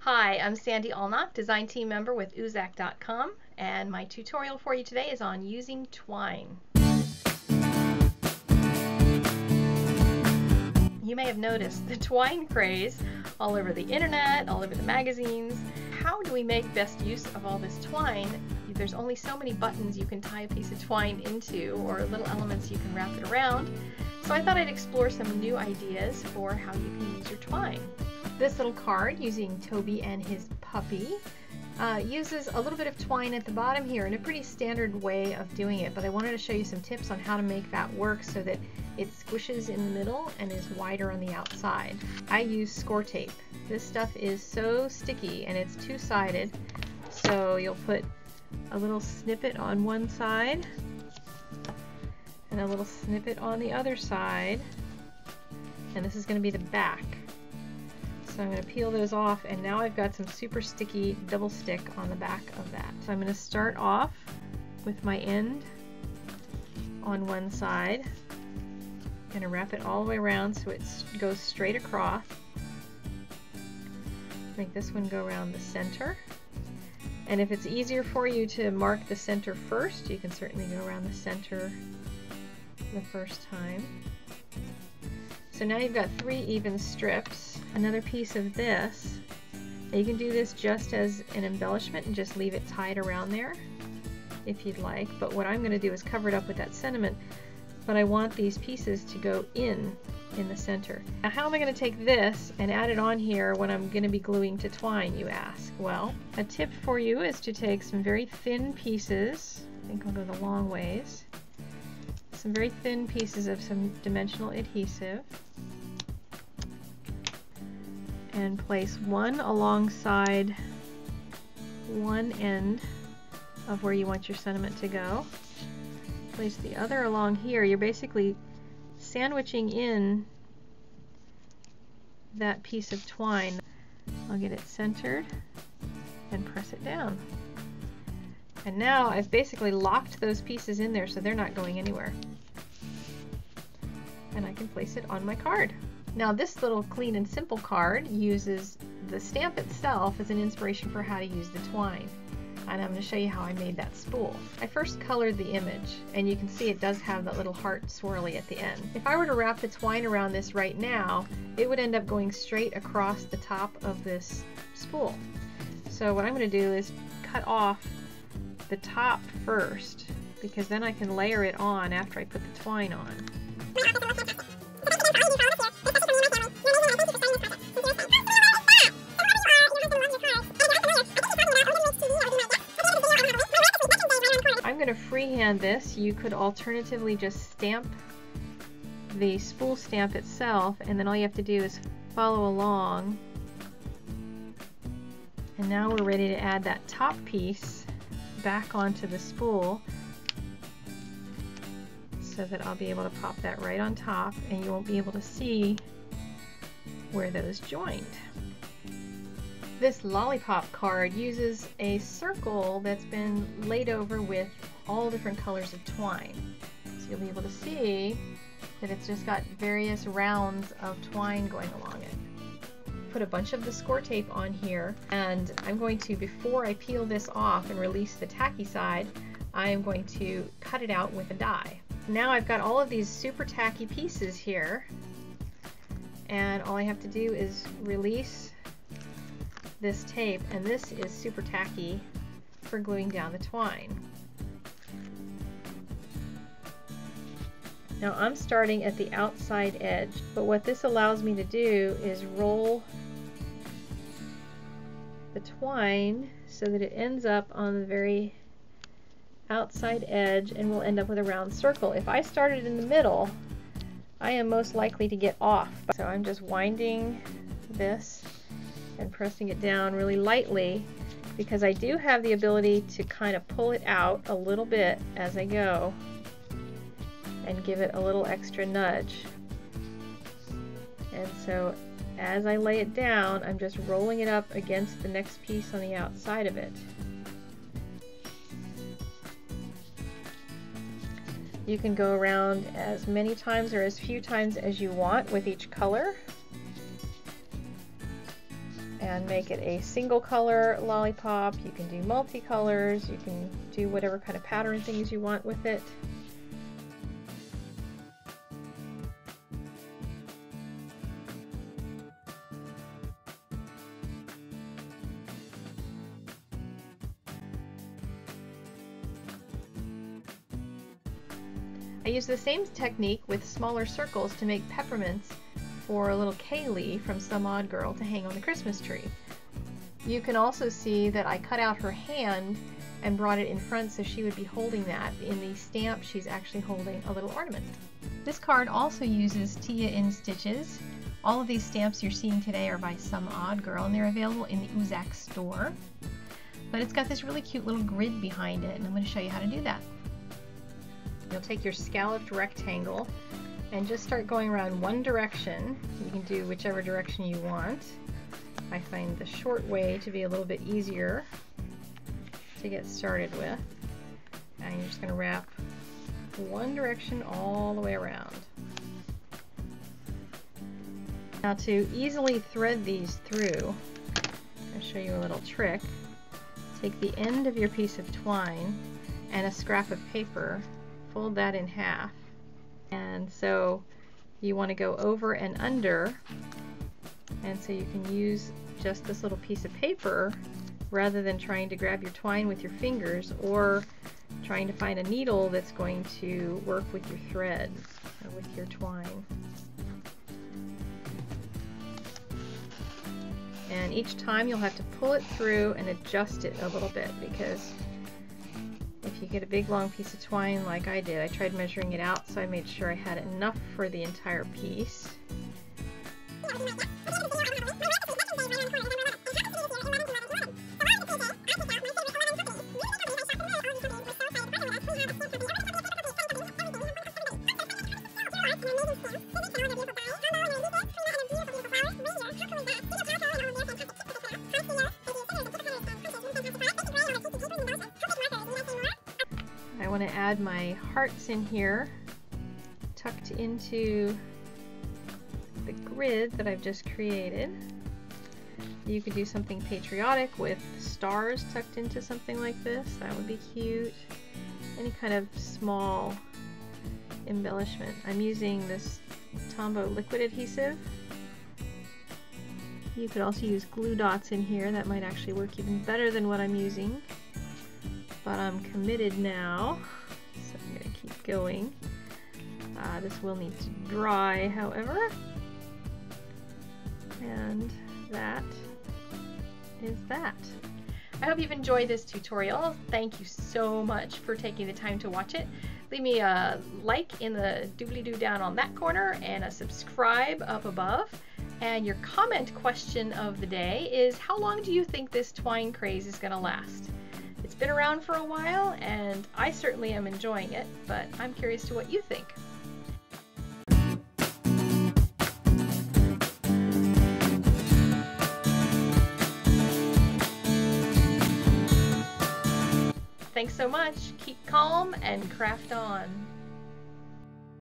Hi, I'm Sandy Allnock, design team member with Oozak.com, and my tutorial for you today is on using twine. You may have noticed the twine craze all over the internet, all over the magazines. How do we make best use of all this twine? There's only so many buttons you can tie a piece of twine into, or little elements you can wrap it around. So I thought I'd explore some new ideas for how you can use your twine. This little card, using Toby and his puppy, uses a little bit of twine at the bottom here in a pretty standard way of doing it, but I wanted to show you some tips on how to make that work so that it squishes in the middle and is wider on the outside. I use score tape. This stuff is so sticky and it's two-sided, so you'll put a little snippet on one side and a little snippet on the other side, and this is going to be the back. So I'm going to peel those off, and now I've got some super sticky double stick on the back of that. So I'm going to start off with my end on one side. I'm going to wrap it all the way around so it goes straight across. Make this one go around the center. And if it's easier for you to mark the center first, you can certainly go around the center the first time. So now you've got 3 even strips. Another piece of this. Now you can do this just as an embellishment and just leave it tied around there if you'd like, but what I'm going to do is cover it up with that sentiment, but I want these pieces to go in the center. Now how am I going to take this and add it on here when I'm going to be gluing to twine, you ask? Well, a tip for you is to take some very thin pieces, I think I'll go the long ways, some very thin pieces of some dimensional adhesive, and place one alongside one end of where you want your sentiment to go. Place the other along here. You're basically sandwiching in that piece of twine. I'll get it centered and press it down. And now I've basically locked those pieces in there so they're not going anywhere. And I can place it on my card. Now this little clean and simple card uses the stamp itself as an inspiration for how to use the twine. And I'm going to show you how I made that spool. I first colored the image, and you can see it does have that little heart swirly at the end. If I were to wrap the twine around this right now, it would end up going straight across the top of this spool. So what I'm going to do is cut off the top first, because then I can layer it on after I put the twine on. I'm going to freehand this. You could alternatively just stamp the spool stamp itself, and then all you have to do is follow along. And now we're ready to add that top piece back onto the spool so that I'll be able to pop that right on top, and you won't be able to see where those joined. This lollipop card uses a circle that's been laid over with all different colors of twine. So you'll be able to see that it's just got various rounds of twine going along it. Put a bunch of the score tape on here, and I'm going to, before I peel this off and release the tacky side, I am going to cut it out with a die. Now I've got all of these super tacky pieces here, and all I have to do is release this tape, and this is super tacky for gluing down the twine. Now I'm starting at the outside edge, but what this allows me to do is roll the twine so that it ends up on the very outside edge and we'll end up with a round circle. If I started in the middle, I am most likely to get off. So I'm just winding this and pressing it down really lightly, because I do have the ability to kind of pull it out a little bit as I go and give it a little extra nudge. And so as I lay it down, I'm just rolling it up against the next piece on the outside of it. You can go around as many times or as few times as you want with each color. and make it a single color lollipop. You can do multicolors, you can do whatever kind of pattern things you want with it. I use the same technique with smaller circles to make peppermints for little Kaylee from Some Odd Girl to hang on the Christmas tree. You can also see that I cut out her hand and brought it in front so she would be holding that. In the stamp, she's actually holding a little ornament. This card also uses Tia in stitches. All of these stamps you're seeing today are by Some Odd Girl, and they're available in the Oozak store. But it's got this really cute little grid behind it, and I'm going to show you how to do that. You'll take your scalloped rectangle and just start going around one direction. You can do whichever direction you want. I find the short way to be a little bit easier to get started with. And you're just going to wrap one direction all the way around. Now to easily thread these through, I'll show you a little trick. Take the end of your piece of twine and a scrap of paper, fold that in half, and so you want to go over and under, and so you can use just this little piece of paper rather than trying to grab your twine with your fingers or trying to find a needle that's going to work with your thread or with your twine. And each time you'll have to pull it through and adjust it a little bit, because if you get a big long piece of twine like I did, I tried measuring it out, so I made sure I had enough for the entire piece. I want to add my hearts in here, tucked into the grid that I've just created. You could do something patriotic with stars tucked into something like this. That would be cute. Any kind of small embellishment. I'm using this Tombow liquid adhesive. You could also use glue dots in here. That might actually work even better than what I'm using. But I'm committed now, so I'm going to keep going. This will need to dry, however. And that is that. I hope you've enjoyed this tutorial. Thank you so much for taking the time to watch it. Leave me a like in the doobly-doo down on that corner and a subscribe up above. And your comment question of the day is, how long do you think this twine craze is going to last? It's been around for a while, and I certainly am enjoying it, but I'm curious to what you think. Thanks so much. Keep calm and craft on.